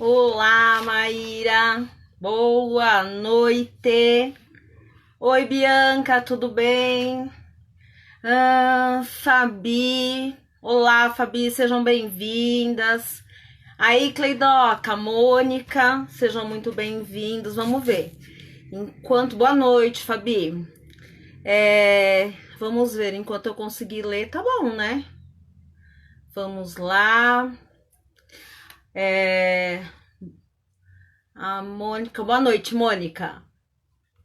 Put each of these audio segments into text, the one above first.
Olá, Maíra. Boa noite. Oi, Bianca, tudo bem? Fabi. Olá, Fabi, sejam bem-vindas. Aí, Cleidoca, Mônica, sejam muito bem-vindos. Vamos ver. Boa noite, Fabi. Vamos ver, enquanto eu conseguir ler, tá bom, né? Vamos lá. A Mônica. Boa noite, Mônica.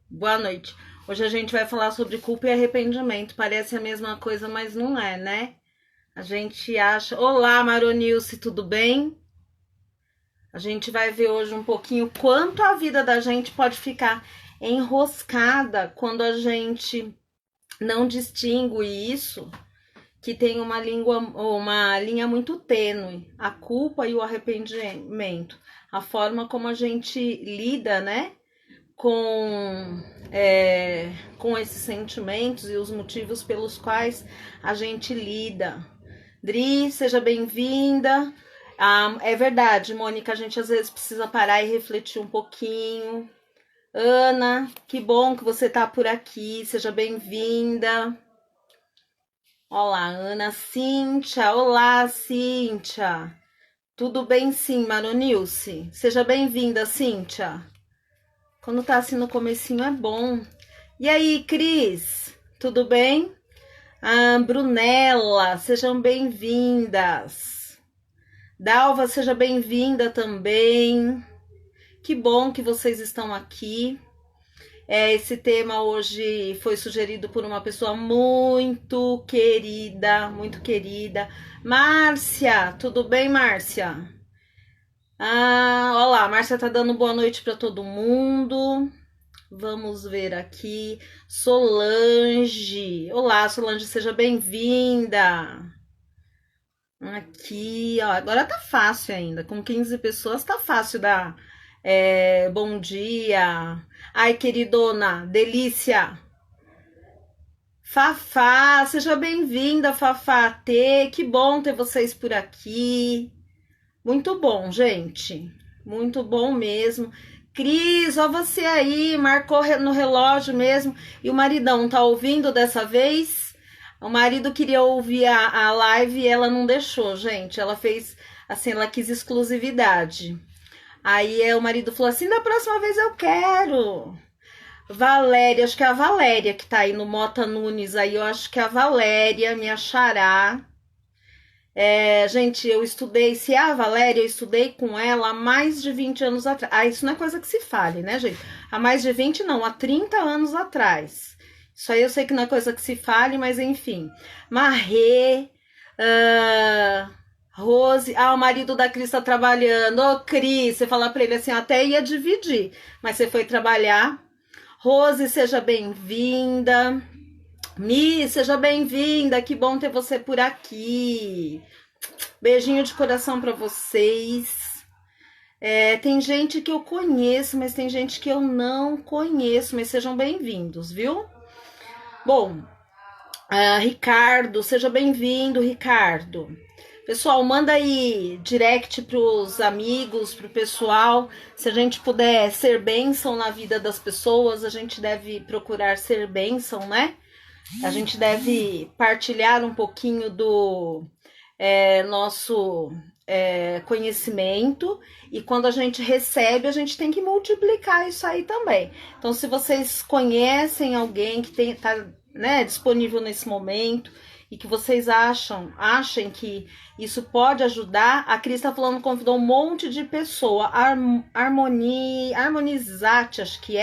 Boa noite. Hoje a gente vai falar sobre culpa e arrependimento. Parece a mesma coisa, mas não é, né? A gente acha. Olá, Maronilce, tudo bem? A gente vai ver hoje um pouquinho quanto a vida da gente pode ficar enroscada quando a gente não distingue isso, que tem uma linha muito tênue, a culpa e o arrependimento, a forma como a gente lida, né, com esses sentimentos e os motivos pelos quais a gente lida. Dri, seja bem-vinda. É verdade, Mônica, a gente às vezes precisa parar e refletir um pouquinho. Ana, que bom que você tá por aqui, seja bem-vinda. Olá, Ana. Cíntia, olá, Cíntia. Tudo bem, sim, Maronilce? Seja bem-vinda, Cíntia. Quando tá assim no comecinho é bom. E aí, Cris, tudo bem? Brunella, sejam bem-vindas. Dalva, seja bem-vinda também. Que bom que vocês estão aqui. Esse tema hoje foi sugerido por uma pessoa muito querida, muito querida. Márcia, tudo bem, Márcia? Olá, Márcia tá dando boa noite para todo mundo. Vamos ver aqui. Solange. Olá, Solange, seja bem-vinda. Aqui, ó, agora tá fácil ainda. Com 15 pessoas tá fácil dar bom dia. Ai, queridona, delícia. Fafá, seja bem-vinda, Fafá T. Que bom ter vocês por aqui. Muito bom, gente. Muito bom mesmo. Cris, ó você aí, marcou no relógio mesmo. E o maridão tá ouvindo dessa vez? O marido queria ouvir a live e ela não deixou, gente. Ela fez, assim, ela quis exclusividade. Aí o marido falou assim, da próxima vez eu quero. Valéria, acho que é a Valéria que tá aí no Mota Nunes aí. Eu acho que é a Valéria, minha xará. Gente, eu estudei, se é a Valéria, eu estudei com ela há mais de 20 anos atrás. Isso não é coisa que se fale, né, gente? Há mais de 20 não, há 30 anos atrás. Isso aí eu sei que não é coisa que se fale, mas enfim. Marrê, Rose, o marido da Cris tá trabalhando. Ô, Cris, você fala pra ele assim, até ia dividir, mas você foi trabalhar. Rose, seja bem-vinda. Mi, seja bem-vinda, que bom ter você por aqui. Beijinho de coração para vocês. Tem gente que eu conheço, mas tem gente que eu não conheço, mas sejam bem-vindos, viu? Bom, Ricardo, seja bem-vindo, Ricardo. Pessoal, manda aí direct pros amigos, pro pessoal. Se a gente puder ser bênção na vida das pessoas, a gente deve procurar ser bênção, né? A gente deve partilhar um pouquinho do nosso conhecimento, e quando a gente recebe, a gente tem que multiplicar isso aí também. Então, se vocês conhecem alguém que tá, né, disponível nesse momento e que vocês achem que isso pode ajudar, a Cris tá falando, convidou um monte de pessoa. Harmonizate, acho que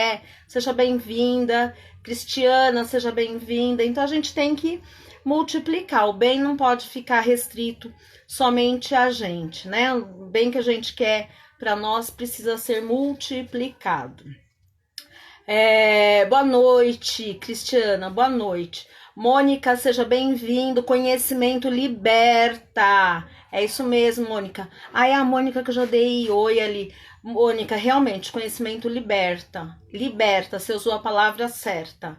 seja bem-vinda. Cristiana, seja bem-vinda. Então a gente tem que multiplicar. O bem não pode ficar restrito somente a gente, né? O bem que a gente quer para nós precisa ser multiplicado. Boa noite, Cristiana, boa noite. Mônica, seja bem-vindo. Conhecimento liberta. É isso mesmo, Mônica. A Mônica que eu já dei oi ali. Mônica, realmente, conhecimento liberta. Liberta, você usou a palavra certa.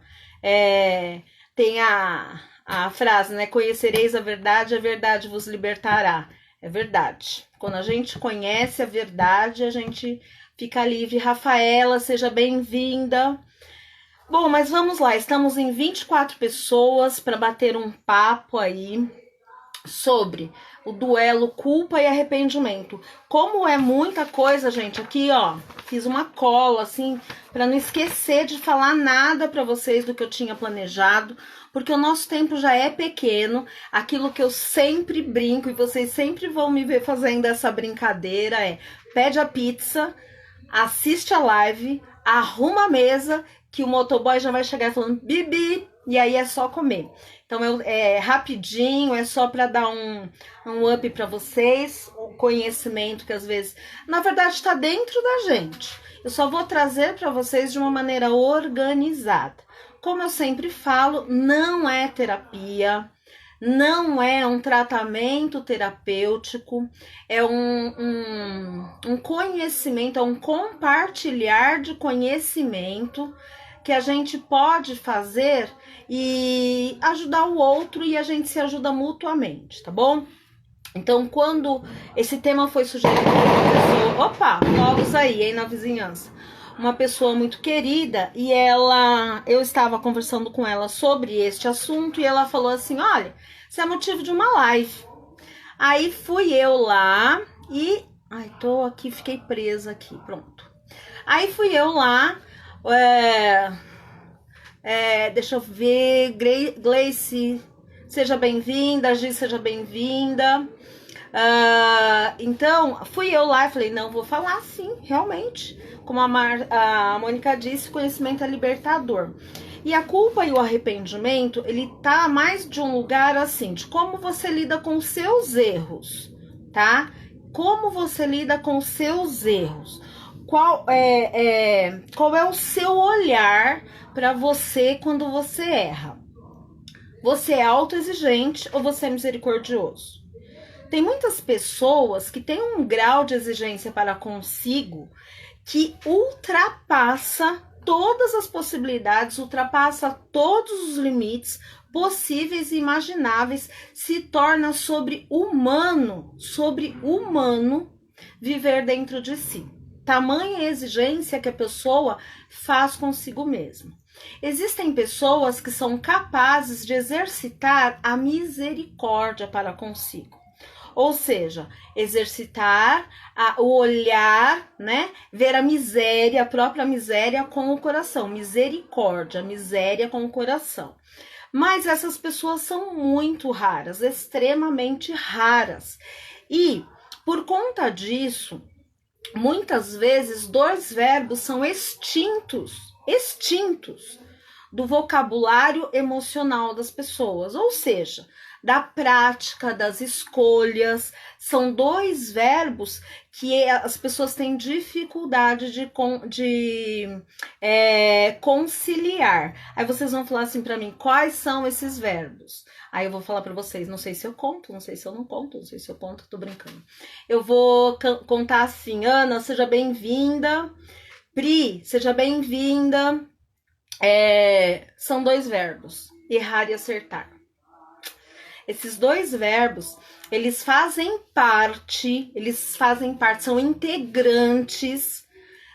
Tem a frase, né? Conhecereis a verdade vos libertará. É verdade. Quando a gente conhece a verdade, a gente fica livre. Rafaela, seja bem-vinda. Bom, mas vamos lá. Estamos em 24 pessoas para bater um papo aí sobre o duelo culpa e arrependimento. Como é muita coisa, gente, aqui, ó, fiz uma cola assim para não esquecer de falar nada para vocês do que eu tinha planejado, porque o nosso tempo já é pequeno. Aquilo que eu sempre brinco e vocês sempre vão me ver fazendo essa brincadeira é: pede a pizza, assiste a live, arruma a mesa, que o motoboy já vai chegar falando bibi, e aí é só comer. Então é rapidinho, é só para dar um up para vocês, o conhecimento que às vezes, na verdade, está dentro da gente. Eu só vou trazer para vocês de uma maneira organizada. Como eu sempre falo, não é terapia, não é um tratamento terapêutico, é um conhecimento, é um compartilhar de conhecimento que a gente pode fazer e ajudar o outro, e a gente se ajuda mutuamente, tá bom? Então, quando esse tema foi sugerido por uma pessoa, opa, novos aí, hein, na vizinhança, uma pessoa muito querida, e eu estava conversando com ela sobre este assunto, e ela falou assim: olha, isso é motivo de uma live. Aí fui eu lá e, tô aqui, fiquei presa aqui, pronto. Aí fui eu lá, deixa eu ver, Gleice, seja bem-vinda, Gi, seja bem-vinda. Então, fui eu lá e falei: não, vou falar sim, realmente. Como a Mônica disse, conhecimento é libertador. E a culpa e o arrependimento, ele tá mais de um lugar assim, de como você lida com os seus erros, tá? Como você lida com os seus erros. Qual é o seu olhar para você quando você erra? Você é autoexigente ou você é misericordioso? Tem muitas pessoas que têm um grau de exigência para consigo que ultrapassa todas as possibilidades, ultrapassa todos os limites possíveis e imagináveis, se torna sobre-humano viver dentro de si. Tamanha exigência que a pessoa faz consigo mesma. Existem pessoas que são capazes de exercitar a misericórdia para consigo. Ou seja, exercitar o olhar, né? Ver a miséria, a própria miséria com o coração. Misericórdia, miséria com o coração. Mas essas pessoas são muito raras, extremamente raras. E, por conta disso, muitas vezes, dois verbos são extintos do vocabulário emocional das pessoas, ou seja, da prática, das escolhas. São dois verbos que as pessoas têm dificuldade de conciliar. Aí vocês vão falar assim para mim: quais são esses verbos? Aí eu vou falar para vocês: não sei se eu conto, não sei se eu não conto, não sei se eu conto, tô brincando. Eu vou contar assim: Ana, seja bem-vinda. Pri, seja bem-vinda. São dois verbos: errar e acertar. Esses dois verbos, eles fazem parte, são integrantes,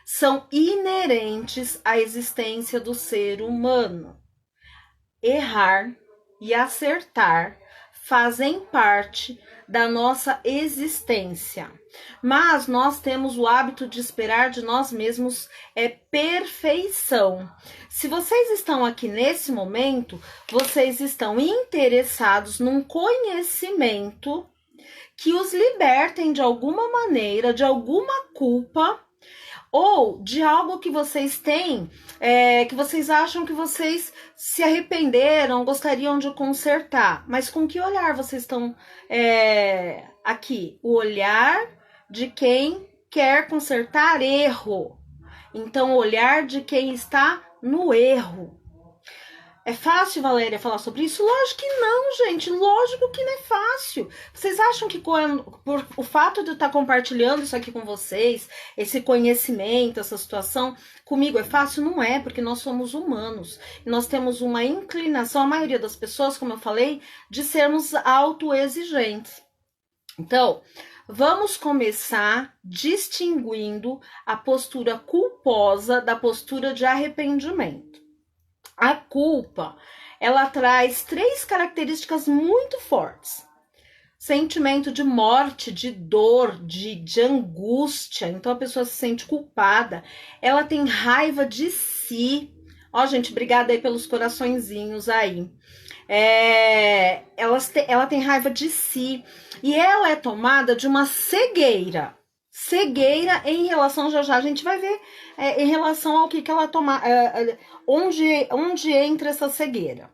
são inerentes à existência do ser humano. Errar e acertar fazem parte da nossa existência. Mas nós temos o hábito de esperar de nós mesmos perfeição. Se vocês estão aqui nesse momento, vocês estão interessados num conhecimento que os libertem de alguma maneira, de alguma culpa, ou de algo que vocês têm, que vocês acham que vocês se arrependeram, gostariam de consertar. Mas com que olhar vocês estão aqui? O olhar de quem quer consertar erro. Então, o olhar de quem está no erro. É fácil, Valéria, falar sobre isso? Lógico que não, gente. Lógico que não é fácil. Vocês acham que por o fato de eu estar compartilhando isso aqui com vocês, esse conhecimento, essa situação, comigo é fácil? Não é, porque nós somos humanos. E nós temos uma inclinação, a maioria das pessoas, como eu falei, de sermos autoexigentes. Então, vamos começar distinguindo a postura culposa da postura de arrependimento. A culpa, ela traz 3 características muito fortes. Sentimento de morte, de dor, de angústia. Então a pessoa se sente culpada. Ela tem raiva de si. Ó, gente, obrigada aí pelos coraçõezinhos aí. Ela tem raiva de si. E ela é tomada de uma cegueira. Cegueira em relação, já a gente vai ver em relação ao que ela toma, onde entra essa cegueira.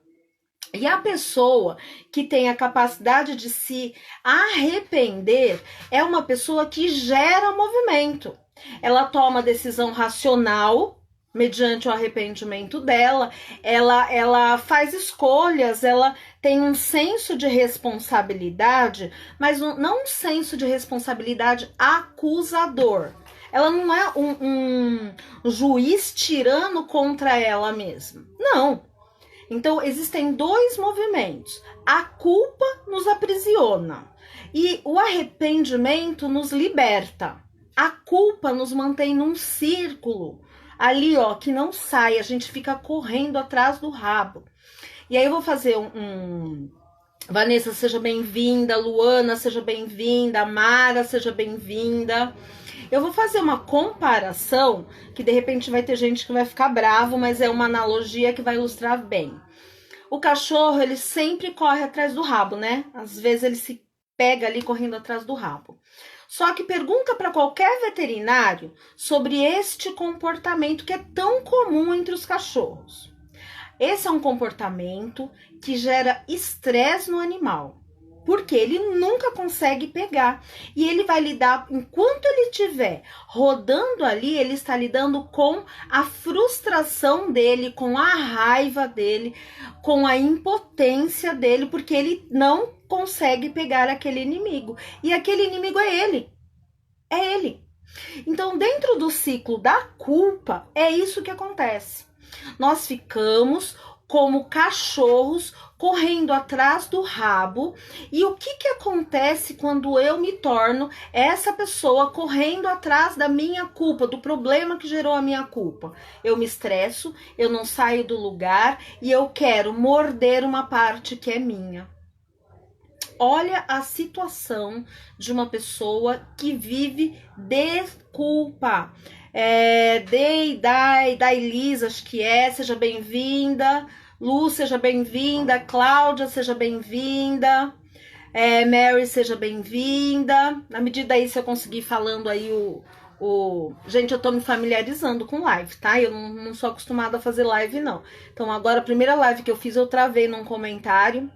E a pessoa que tem a capacidade de se arrepender é uma pessoa que gera movimento. Ela toma decisão racional mediante o arrependimento dela, ela faz escolhas, ela tem um senso de responsabilidade, mas não um senso de responsabilidade acusador. Ela não é um juiz tirano contra ela mesma. Não. Então, existem 2 movimentos. A culpa nos aprisiona e o arrependimento nos liberta. A culpa nos mantém num círculo ali, ó, que não sai. A gente fica correndo atrás do rabo. E aí eu vou fazer Vanessa, seja bem-vinda. Luana, seja bem-vinda. Mara, seja bem-vinda. Eu vou fazer uma comparação, que de repente vai ter gente que vai ficar bravo, mas é uma analogia que vai ilustrar bem. O cachorro, ele sempre corre atrás do rabo, né? Às vezes ele se pega ali correndo atrás do rabo. Só que pergunta para qualquer veterinário sobre este comportamento que é tão comum entre os cachorros. Esse é um comportamento que gera estresse no animal. Porque ele nunca consegue pegar. E ele vai lidar, enquanto ele estiver rodando ali, ele está lidando com a frustração dele, com a raiva dele, com a impotência dele, porque ele não consegue pegar aquele inimigo. E aquele inimigo é ele. É ele. Então, dentro do ciclo da culpa, é isso que acontece. Nós ficamos como cachorros correndo atrás do rabo. E o que acontece quando eu me torno essa pessoa correndo atrás da minha culpa, do problema que gerou a minha culpa? Eu me estresso, eu não saio do lugar e eu quero morder uma parte que é minha. Olha a situação de uma pessoa que vive de culpa. Da Elisa, acho que seja bem-vinda. Lu, seja bem-vinda. Cláudia, seja bem-vinda. Mary, seja bem-vinda. Na medida aí, se eu conseguir falando aí Gente, eu tô me familiarizando com live, tá? Eu não sou acostumada a fazer live, não. Então, agora, a primeira live que eu fiz, eu travei num comentário.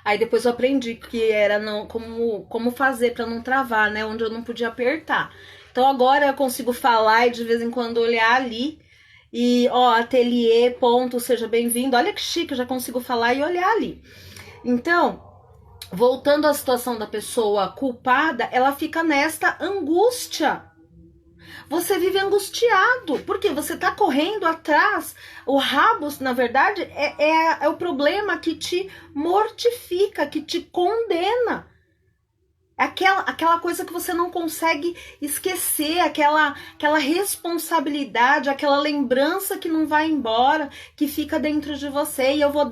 Aí depois eu aprendi que era como fazer pra não travar, né? Onde eu não podia apertar. Então agora eu consigo falar e de vez em quando olhar ali. E, ó, ateliê, ponto, seja bem-vindo. Olha que chique, eu já consigo falar e olhar ali. Então, voltando à situação da pessoa culpada, ela fica nesta angústia. Você vive angustiado, porque você tá correndo atrás. O rabo, na verdade, é o problema que te mortifica, que te condena. Aquela coisa que você não consegue esquecer, aquela responsabilidade, aquela lembrança que não vai embora, que fica dentro de você. E eu vou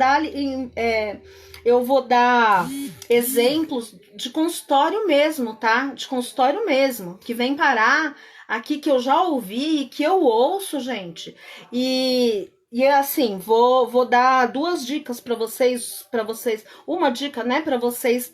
dar exemplos de consultório mesmo, tá? De consultório mesmo, que vem parar aqui, que eu já ouvi, que eu ouço, gente. E assim, vou dar 2 dicas para vocês, uma dica, né, para vocês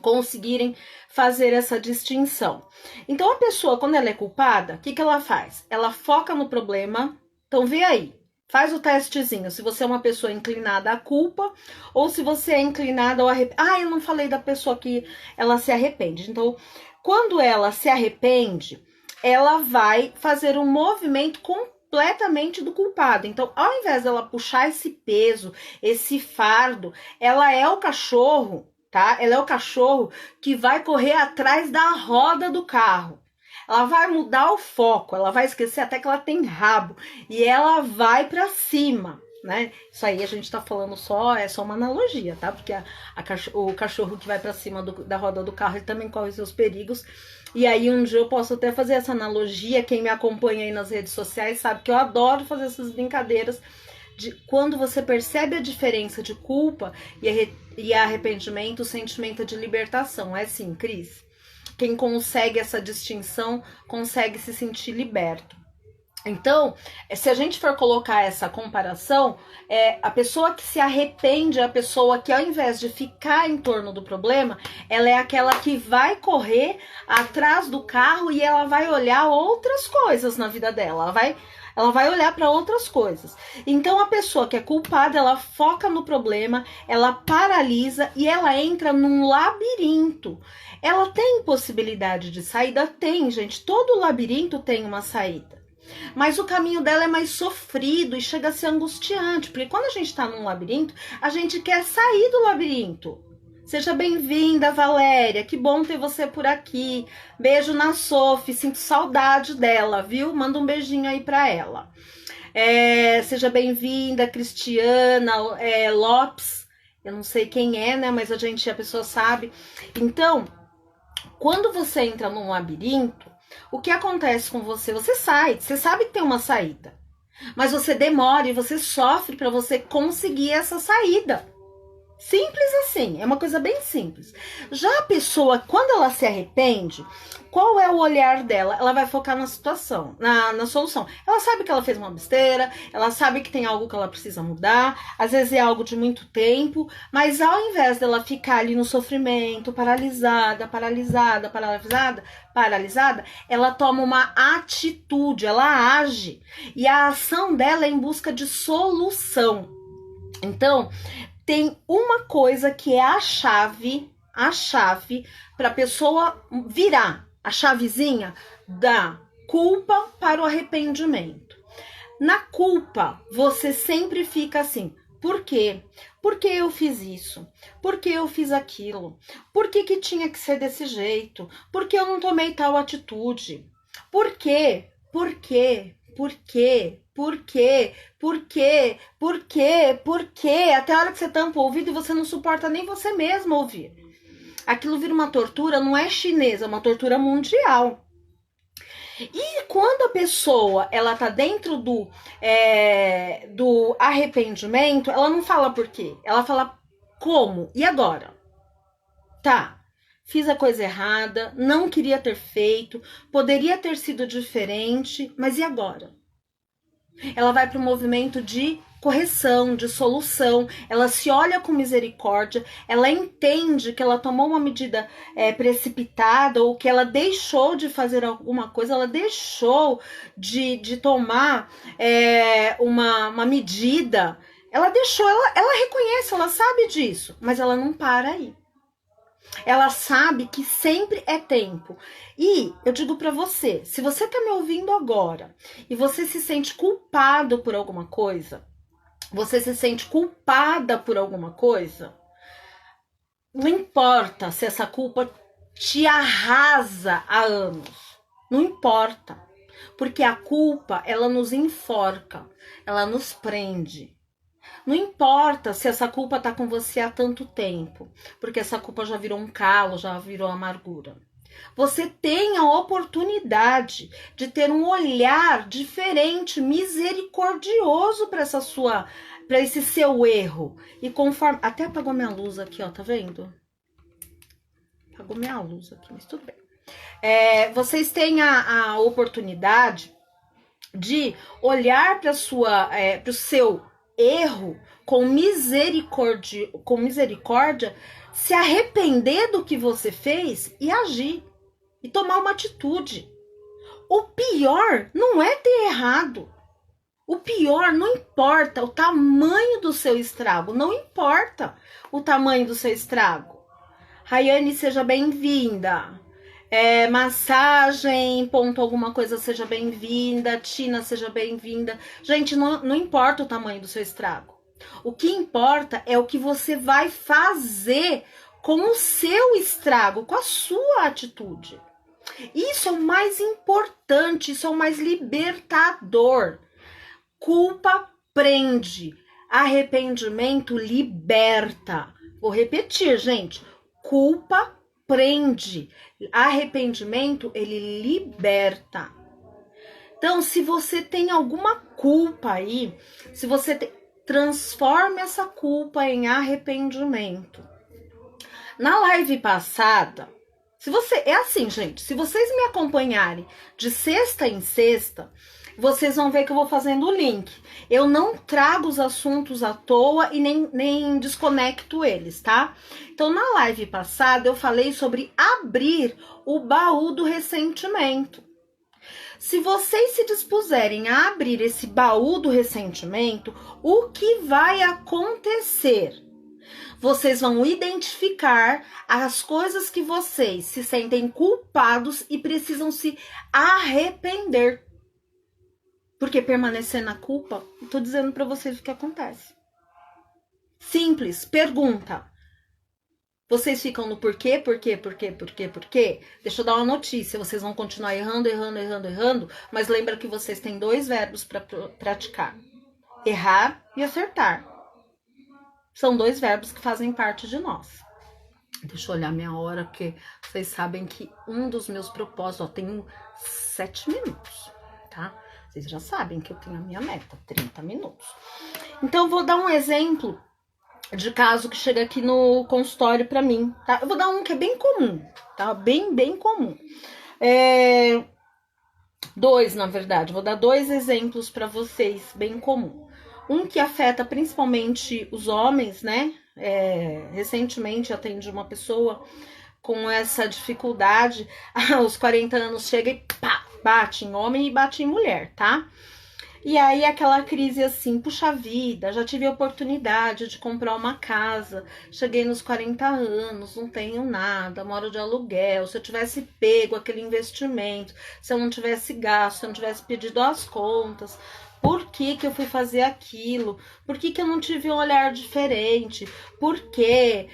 conseguirem fazer essa distinção. Então, a pessoa, quando ela é culpada, o que ela faz? Ela foca no problema. Então, vê aí. Faz o testezinho, se você é uma pessoa inclinada à culpa ou se você é inclinada ao arrependimento. Eu não falei da pessoa que ela se arrepende. Então, quando ela se arrepende, ela vai fazer um movimento completamente do culpado. Então, ao invés dela puxar esse peso, esse fardo, ela é o cachorro, tá? Ela é o cachorro que vai correr atrás da roda do carro. Ela vai mudar o foco, ela vai esquecer até que ela tem rabo e ela vai para cima. né? Isso aí a gente tá falando é só uma analogia, tá? Porque o cachorro que vai para cima da roda do carro, ele também corre seus perigos. E aí um dia eu posso até fazer essa analogia. Quem me acompanha aí nas redes sociais sabe que eu adoro fazer essas brincadeiras de quando você percebe a diferença de culpa e arrependimento, o sentimento de libertação. É assim, Cris. Quem consegue essa distinção consegue se sentir liberto. Então, se a gente for colocar essa comparação, a pessoa que se arrepende é a pessoa que, ao invés de ficar em torno do problema, ela é aquela que vai correr atrás do carro e ela vai olhar outras coisas na vida dela. Ela vai olhar para outras coisas. Então, a pessoa que é culpada, ela foca no problema, ela paralisa e ela entra num labirinto. Ela tem possibilidade de saída? Tem, gente. Todo labirinto tem uma saída. Mas o caminho dela é mais sofrido e chega a ser angustiante, porque quando a gente está num labirinto, a gente quer sair do labirinto. Seja bem-vinda, Valéria, que bom ter você por aqui. Beijo na Sophie, sinto saudade dela, viu? Manda um beijinho aí pra ela. Seja bem-vinda, Cristiana Lopes, eu não sei quem é, né, mas a pessoa sabe. Então, quando você entra num labirinto, o que acontece com você? Você sai, você sabe que tem uma saída, mas você demora e você sofre para você conseguir essa saída. Simples assim, é uma coisa bem simples. Já a pessoa, quando ela se arrepende, qual é o olhar dela? Ela vai focar na situação, na solução. Ela sabe que ela fez uma besteira, ela sabe que tem algo que ela precisa mudar, às vezes é algo de muito tempo, mas ao invés dela ficar ali no sofrimento, paralisada, ela toma uma atitude, ela age, e a ação dela é em busca de solução. Então, tem uma coisa que é a chave para a pessoa virar, a chavezinha da culpa para o arrependimento. Na culpa, você sempre fica assim, por quê? Por que eu fiz isso? Por que eu fiz aquilo? Por que tinha que ser desse jeito? Por que eu não tomei tal atitude? Por quê? Por quê? Por quê? Por quê? Por quê? Por quê? Por quê? Até a hora que você tampa o ouvido e você não suporta nem você mesmo ouvir. Aquilo vira uma tortura, não é chinesa, é uma tortura mundial. E quando a pessoa ela tá dentro do arrependimento, ela não fala por quê, ela fala como, e agora? Tá, fiz a coisa errada, não queria ter feito, poderia ter sido diferente, mas e agora? Ela vai para o movimento de correção, de solução, ela se olha com misericórdia, ela entende que ela tomou uma medida precipitada ou que ela deixou de fazer alguma coisa, ela deixou de tomar uma medida, ela deixou, ela reconhece, ela sabe disso, mas ela não para aí. Ela sabe que sempre é tempo. E eu digo para você, se você tá me ouvindo agora e você se sente culpado por alguma coisa, você se sente culpada por alguma coisa, não importa se essa culpa te arrasa há anos. Não importa. Porque a culpa, ela nos enforca, ela nos prende. Não importa se essa culpa tá com você há tanto tempo, porque essa culpa já virou um calo, já virou amargura. Você tem a oportunidade de ter um olhar diferente, misericordioso para esse seu erro. E conforme, até apagou minha luz aqui, ó, tá vendo? Apagou minha luz aqui, mas tudo bem. Vocês têm a oportunidade de olhar para o seu erro com misericórdia, se arrepender do que você fez e agir e tomar uma atitude. O pior não é ter errado. O pior, não importa o tamanho do seu estrago, não importa o tamanho do seu estrago. Rayane, seja bem-vinda. Massagem, ponto alguma coisa, seja bem-vinda. Tina, seja bem-vinda. Gente, não importa o tamanho do seu estrago. O que importa é o que você vai fazer com o seu estrago, com a sua atitude. Isso é o mais importante, isso é o mais libertador. Culpa prende. Arrependimento liberta. Vou repetir, gente. Culpa prende. Arrependimento, ele liberta. Então, se você tem alguma culpa aí, se você transforme essa culpa em arrependimento. Na live passada, se você é assim, gente, se vocês me acompanharem de sexta em sexta, vocês vão ver que eu vou fazendo o link. Eu não trago os assuntos à toa e nem desconecto eles, tá? Então, na live passada, eu falei sobre abrir o baú do ressentimento. Se vocês se dispuserem a abrir esse baú do ressentimento, o que vai acontecer? Vocês vão identificar as coisas que vocês se sentem culpados e precisam se arrepender. Porque permanecer na culpa, eu tô dizendo para vocês o que acontece. Simples, pergunta. Vocês ficam no porquê? Deixa eu dar uma notícia, vocês vão continuar errando, mas lembra que vocês têm 2 verbos para praticar. Errar e acertar. São 2 verbos que fazem parte de nós. Deixa eu olhar minha hora, porque vocês sabem que um dos meus propósitos, tenho 7 minutos, tá? Vocês já sabem que eu tenho a minha meta, 30 minutos. Então, eu vou dar um exemplo de caso que chega aqui no consultório para mim, tá? Eu vou dar um que é bem comum, tá? Bem comum. 2, na verdade. Vou dar 2 exemplos para vocês, bem comum. Um que afeta principalmente os homens, né? Recentemente atendi uma pessoa com essa dificuldade. Aos 40 anos chega e pá, bate em homem e bate em mulher, tá? E aí aquela crise assim, puxa vida, já tive a oportunidade de comprar uma casa, cheguei nos 40 anos, não tenho nada, moro de aluguel, se eu tivesse pego aquele investimento, se eu não tivesse gasto, se eu não tivesse pedido as contas, por que eu fui fazer aquilo? Por que eu não tive um olhar diferente? Por quê?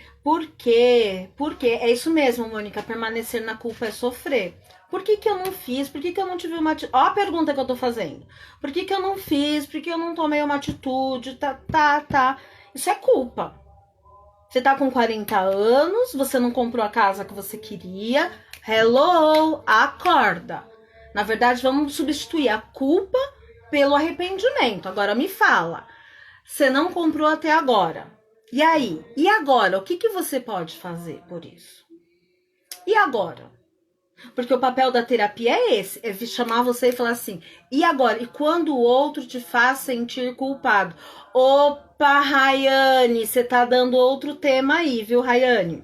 É isso mesmo, Mônica, permanecer na culpa é sofrer. Por que eu não fiz? Por que eu não tive uma atitude? Ó a pergunta que eu tô fazendo. Por que eu não fiz? Por que eu não tomei uma atitude? Tá. Isso é culpa. Você tá com 40 anos, você não comprou a casa que você queria. Hello, acorda. Na verdade, vamos substituir a culpa pelo arrependimento. Agora me fala. Você não comprou até agora. E aí? E agora? O que você pode fazer por isso? E agora? Porque o papel da terapia é esse, é chamar você e falar assim, e agora? E quando o outro te faz sentir culpado? Opa, Rayane, você tá dando outro tema aí, viu, Rayane?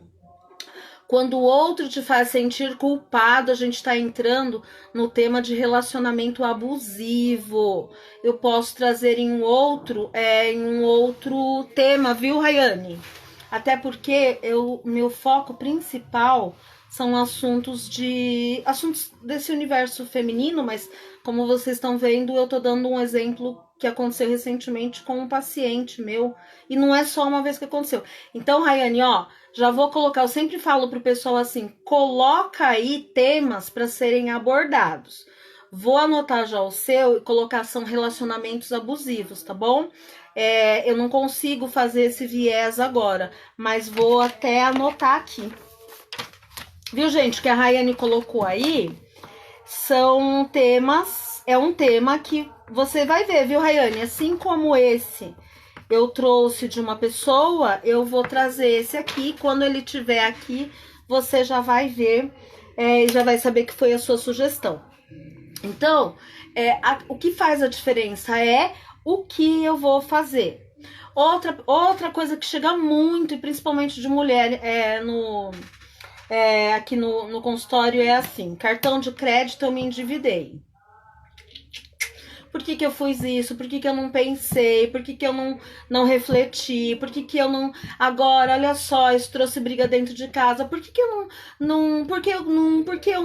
Quando o outro te faz sentir culpado, a gente tá entrando no tema de relacionamento abusivo. Eu posso trazer em um outro tema, viu, Rayane? Até porque meu foco principal são assuntos desse universo feminino, mas como vocês estão vendo, eu tô dando um exemplo que aconteceu recentemente com um paciente meu, e não é só uma vez que aconteceu. Então, Rayane, já vou colocar, eu sempre falo pro pessoal assim, coloca aí temas para serem abordados. Vou anotar já o seu e colocar são relacionamentos abusivos, tá bom? Eu não consigo fazer esse viés agora, mas vou até anotar aqui. Viu, gente, que a Rayane colocou aí são temas, é um tema que você vai ver, viu, Rayane? Assim como esse eu trouxe de uma pessoa, eu vou trazer esse aqui. Quando ele estiver aqui, você já vai ver e já vai saber que foi a sua sugestão. Então, o que faz a diferença é o que eu vou fazer. Outra coisa que chega muito, e principalmente de mulher, aqui no consultório é assim, cartão de crédito eu me endividei. Por que eu fiz isso? Por que eu não pensei? Por que eu não refleti? Por que eu não... Agora, olha só, isso trouxe briga dentro de casa. Por que eu não... Por que eu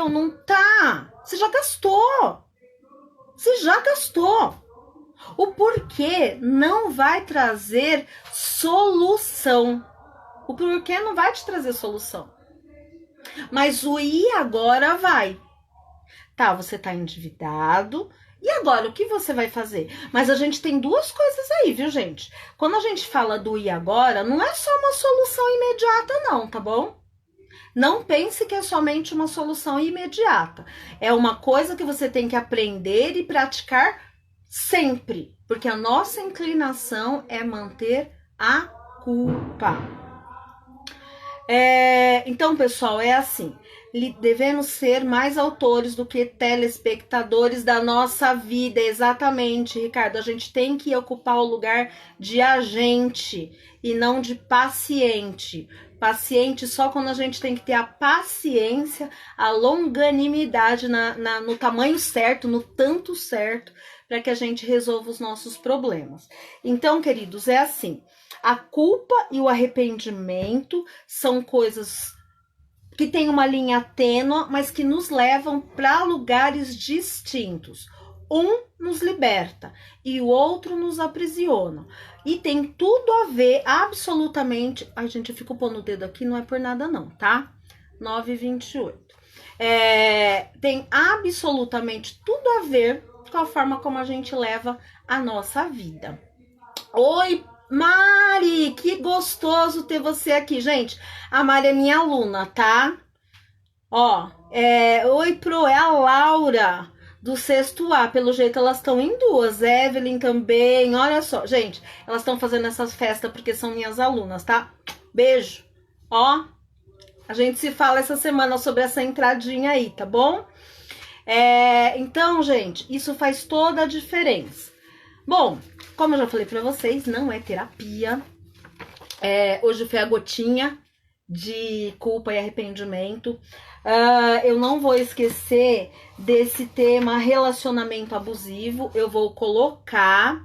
não... Tá, você já gastou. O porquê não vai trazer solução. O porquê não vai te trazer solução. Mas o e agora vai. Tá, você tá endividado E agora, o que você vai fazer? Mas a gente tem duas coisas aí, viu, gente? Quando a gente fala do e agora, não é só uma solução imediata, não, tá bom? Não pense que é somente uma solução imediata. É uma coisa que você tem que aprender e praticar sempre, porque a nossa inclinação é manter a culpa. Então, pessoal, é assim. Devemos ser mais autores do que telespectadores da nossa vida. Exatamente, Ricardo. A gente tem que ocupar o lugar de agente e não de paciente. Paciente só quando a gente tem que ter a paciência, a longanimidade no tamanho certo, no tanto certo, para que a gente resolva os nossos problemas. Então, queridos, é assim. A culpa e o arrependimento são coisas que têm uma linha tênue, mas que nos levam para lugares distintos. Um nos liberta e o outro nos aprisiona. E tem tudo a ver, absolutamente... Ai, gente, eu fico pondo o dedo aqui, não é por nada não, tá? 9h28. Tem absolutamente tudo a ver com a forma como a gente leva a nossa vida. Oi, Mari, que gostoso ter você aqui, gente. A Mari é minha aluna, tá? Ó, oi, Pro, é a Laura do 6º A. Pelo jeito elas estão em duas. Evelyn também, olha só. Gente, elas estão fazendo essas festas porque são minhas alunas, tá? Beijo. Ó, a gente se fala essa semana sobre essa entradinha aí, tá bom? Então, gente, isso faz toda a diferença. Bom, como eu já falei pra vocês, não é terapia. Hoje foi a gotinha de culpa e arrependimento. Eu não vou esquecer desse tema relacionamento abusivo. Eu vou colocar.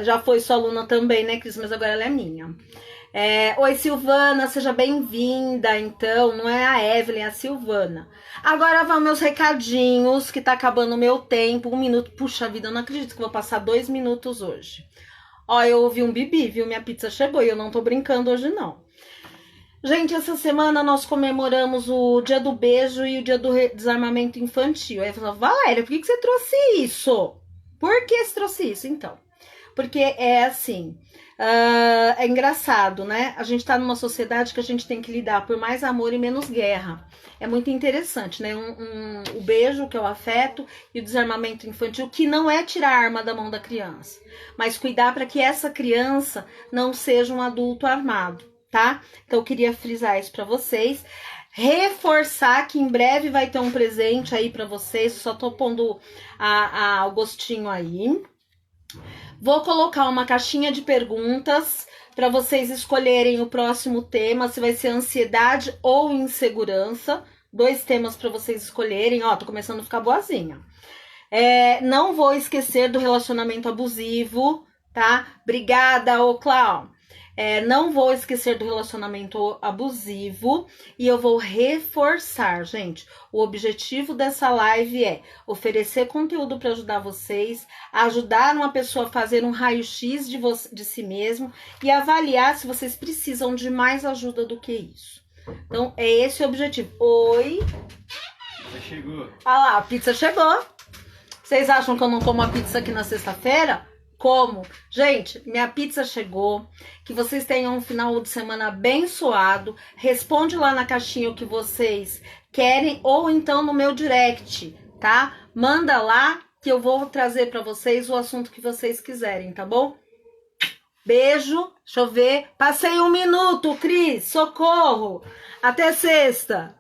Já foi sua aluna também, né, Cris? Mas agora ela é minha. Oi, Silvana, seja bem-vinda. Então, não é a Evelyn, é a Silvana. Agora vão meus recadinhos, que tá acabando o meu tempo. 1 minuto. Puxa vida, eu não acredito que eu vou passar 2 minutos hoje. Ó, eu ouvi um bibi, viu? Minha pizza chegou e eu não tô brincando hoje, não. Gente, essa semana nós comemoramos o Dia do Beijo e o Dia do Desarmamento Infantil. Aí eu falei, Valéria, por que você trouxe isso? Por que você trouxe isso, então? Porque é assim... é engraçado, né? A gente tá numa sociedade que a gente tem que lidar por mais amor e menos guerra. É muito interessante, né? O beijo, que é o afeto, e o desarmamento infantil, que não é tirar a arma da mão da criança, mas cuidar para que essa criança não seja um adulto armado, tá? Então eu queria frisar isso para vocês. Reforçar que em breve vai ter um presente aí para vocês. Só tô pondo o gostinho aí. Vou colocar uma caixinha de perguntas para vocês escolherem o próximo tema, se vai ser ansiedade ou insegurança. 2 temas para vocês escolherem. Ó, tô começando a ficar boazinha. Não vou esquecer do relacionamento abusivo, tá? Obrigada, ô Clau. Não vou esquecer do relacionamento abusivo e eu vou reforçar, gente. O objetivo dessa live é oferecer conteúdo para ajudar vocês, ajudar uma pessoa a fazer um raio-x de si mesmo e avaliar se vocês precisam de mais ajuda do que isso. Então, é esse o objetivo. Oi! Já chegou. Ah lá, a pizza chegou. Vocês acham que eu não como a pizza aqui na sexta-feira? Como? Gente, minha pizza chegou. Que vocês tenham um final de semana abençoado. Responde lá na caixinha o que vocês querem ou então no meu direct, tá? Manda lá que eu vou trazer para vocês o assunto que vocês quiserem, tá bom? Beijo. Deixa eu ver. Passei 1 minuto, Cris. Socorro. Até sexta.